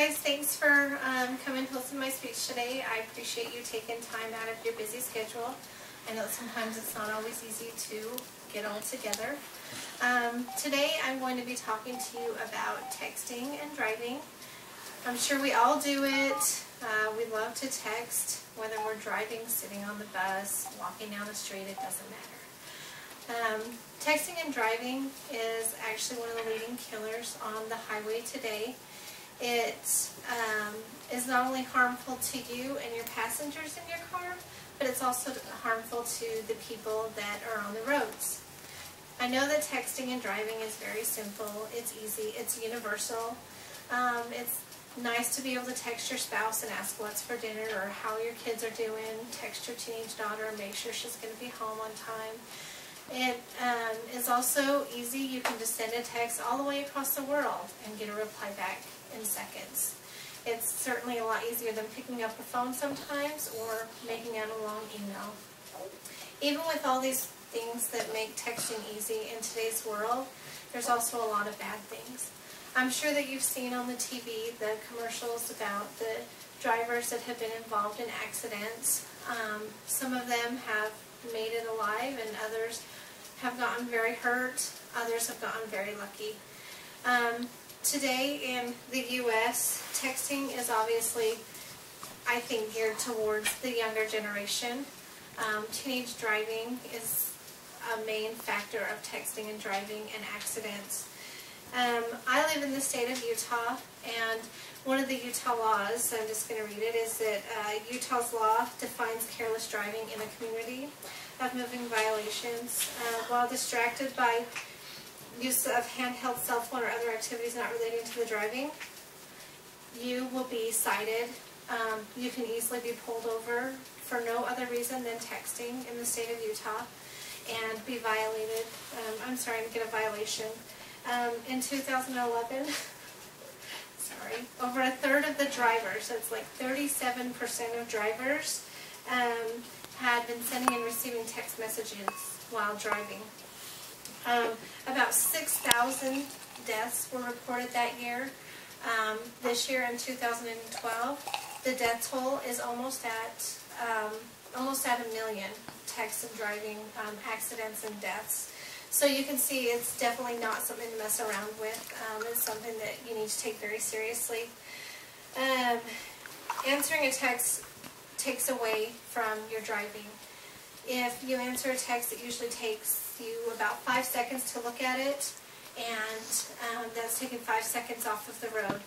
guys, thanks for coming to listen to my speech today. I appreciate you taking time out of your busy schedule. I know sometimes it's not always easy to get all together. Today I'm going to be talking to you about texting and driving. I'm sure we all do it. We love to text, whether we're driving, sitting on the bus, walking down the street, it doesn't matter. Texting and driving is actually one of the leading killers on the highway today. It is not only harmful to you and your passengers in your car, but it's also harmful to the people that are on the roads. I know that texting and driving is very simple, it's easy, it's universal. It's nice to be able to text your spouse and ask what's for dinner or how your kids are doing, text your teenage daughter and make sure she's going to be home on time. It is also easy. You can just send a text all the way across the world and get a reply back in seconds. It's certainly a lot easier than picking up a phone sometimes or making out a long email. Even with all these things that make texting easy in today's world, there's also a lot of bad things. I'm sure that you've seen on the TV the commercials about the drivers that have been involved in accidents. Some of them have made it alive and others have gotten very hurt, others have gotten very lucky. Today in the U.S., texting is obviously, I think, geared towards the younger generation. Teenage driving is a main factor of texting and driving and accidents. I live in the state of Utah, and one of the Utah laws, I'm just going to read it, is that Utah's law defines careless driving in a community of moving violations. While distracted by use of handheld cell phone or other activities not relating to the driving, you will be cited. You can easily be pulled over for no other reason than texting in the state of Utah and be violated. Get a violation. In 2011, over a third of the drivers, so it's like 37% of drivers, had been sending and receiving text messages while driving. About 6,000 deaths were reported that year. This year in 2012, the death toll is almost at 1 million text and driving accidents and deaths. So you can see it's definitely not something to mess around with. It's something that you need to take very seriously. Answering a text takes away from your driving. If you answer a text, it usually takes you about 5 seconds to look at it, and that's taking 5 seconds off of the road.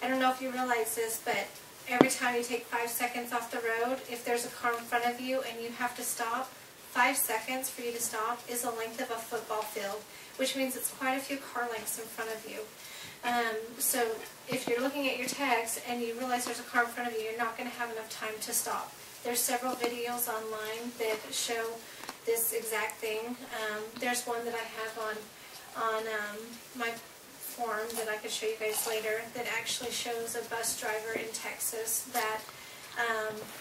I don't know if you realize this, but every time you take 5 seconds off the road, if there's a car in front of you and you have to stop, 5 seconds for you to stop is the length of a football field, which means it's quite a few car lengths in front of you. So if you're looking at your text and you realize there's a car in front of you, you're not going to have enough time to stop. There's several videos online that show this exact thing. There's one that I have on my forum that I could show you guys later that actually shows a bus driver in Texas that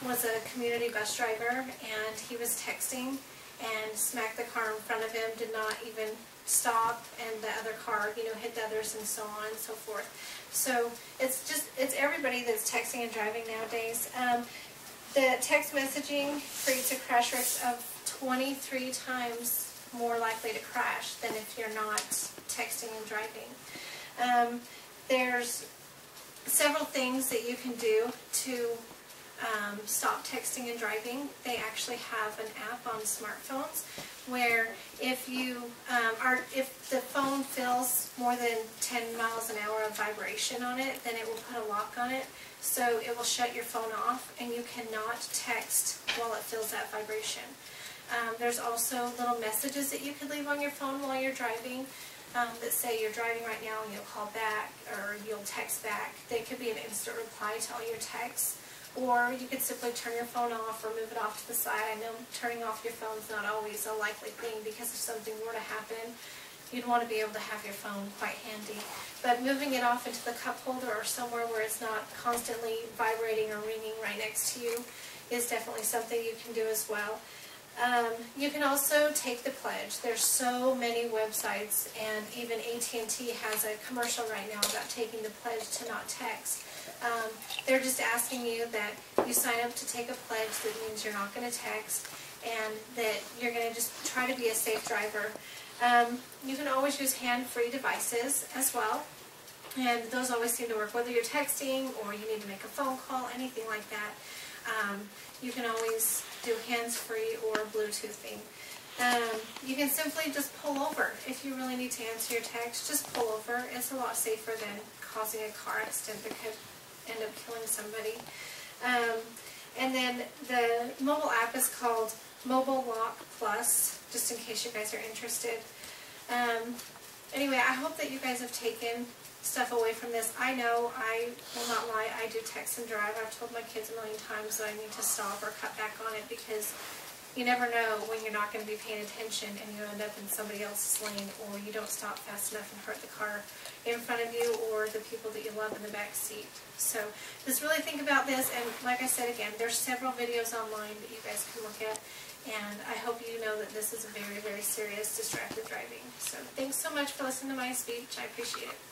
was a community bus driver, and he was texting and smacked the car in front of him, did not even stop, and the other car, hit the others and so on and so forth. So it's everybody that's texting and driving nowadays. The text messaging creates a crash risk of 23 times more likely to crash than if you're not texting and driving. There's several things that you can do to stop texting and driving. They actually have an app on smartphones where if the phone feels more than 10 miles an hour of vibration on it, then it will put a lock on it, so it will shut your phone off and you cannot text while it feels that vibration. There's also little messages that you can leave on your phone while you're driving that say you're driving right now and you'll call back or you'll text back. They could be an instant reply to all your texts. Or you could simply turn your phone off or move it off to the side. I know turning off your phone is not always a likely thing because if something were to happen, you'd want to be able to have your phone quite handy. But moving it off into the cup holder or somewhere where it's not constantly vibrating or ringing right next to you is definitely something you can do as well. You can also take the pledge. There's so many websites, and even AT&T has a commercial right now about taking the pledge to not text. They're just asking you that you sign up to take a pledge. That means you're not going to text, and that you're going to just try to be a safe driver. You can always use hand-free devices as well, and those always seem to work, whether you're texting or you need to make a phone call, anything like that. You can always do hands-free or Bluetoothing. You can simply just pull over. If you really need to answer your text, just pull over. It's a lot safer than causing a car accident that could end up killing somebody. And then the mobile app is called Mobile Lock Plus, just in case you guys are interested. Anyway, I hope that you guys have taken stuff away from this. I know, I will not lie, I do text and drive. I've told my kids a million times that I need to stop or cut back on it, because you never know when you're not going to be paying attention and you end up in somebody else's lane, or you don't stop fast enough and hurt the car in front of you or the people that you love in the back seat. So just really think about this, and like I said again, there's several videos online that you guys can look at, and I hope you know that this is very, very serious distracted driving. So thanks so much for listening to my speech. I appreciate it.